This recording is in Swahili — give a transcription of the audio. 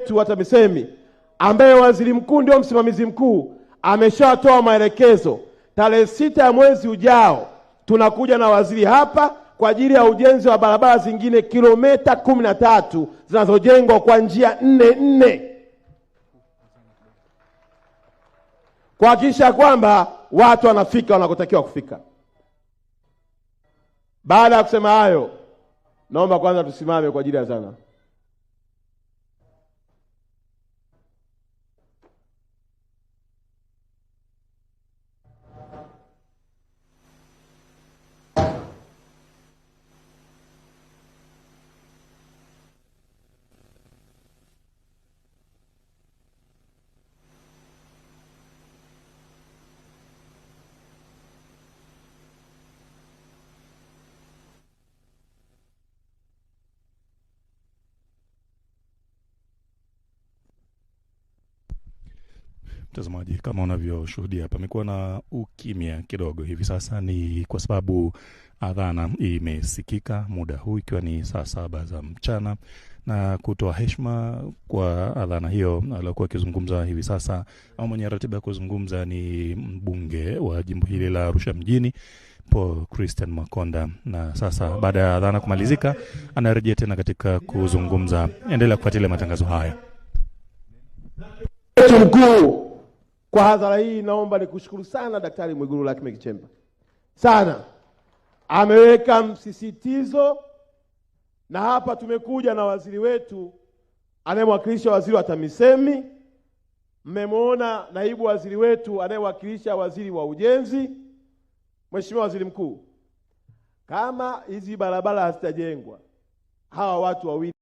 wetu wa TAMISEMI ambaye waziri mkuu ndio msimamizi mkuu ameshatoa maelekezo, tarehe 6 ya mwezi ujao tunakuja na waziri hapa kwa ajili ya ujenzi wa barabara zingine kilomita 13 zinazojengwa kwa njia 4 kuhakikisha kwamba watu wanafika wanakotakiwa kufika. Baada ya kusema hayo, naomba kwanza tusimame kwa ajili ya zana. Mtazamaji, kama unavyoshuhudia pamekuwa na ukimya kidogo hivi sasa, ni kwa sababu adhana imesikika muda huu ikiwa ni saa 7 za mchana, na kutoa heshima kwa adhana hiyo alikuwa akizungumza hivi sasa au mwenye ratiba ya kuzungumza ni mbunge wa jimbo hili la Arusha mjini, Paul Christian Makonda. Na sasa baada ya adhana kumalizika anarejea tena katika kuzungumza. Endelea kufuatilia matangazo haya. Mkuu, kwa hadhara hii naomba nikushukuru sana Daktari Mwigulu Lameck Nchemba. Sana. Ameweka msisitizo, na hapa tumekuja na waziri wetu anayemwakilisha waziri wa TAMISEMI. Mmemwona naibu waziri wetu anayewakilisha waziri wa ujenzi. Mheshimiwa Waziri Mkuu, kama hizi barabara hazitajengwa, hawa watu wawili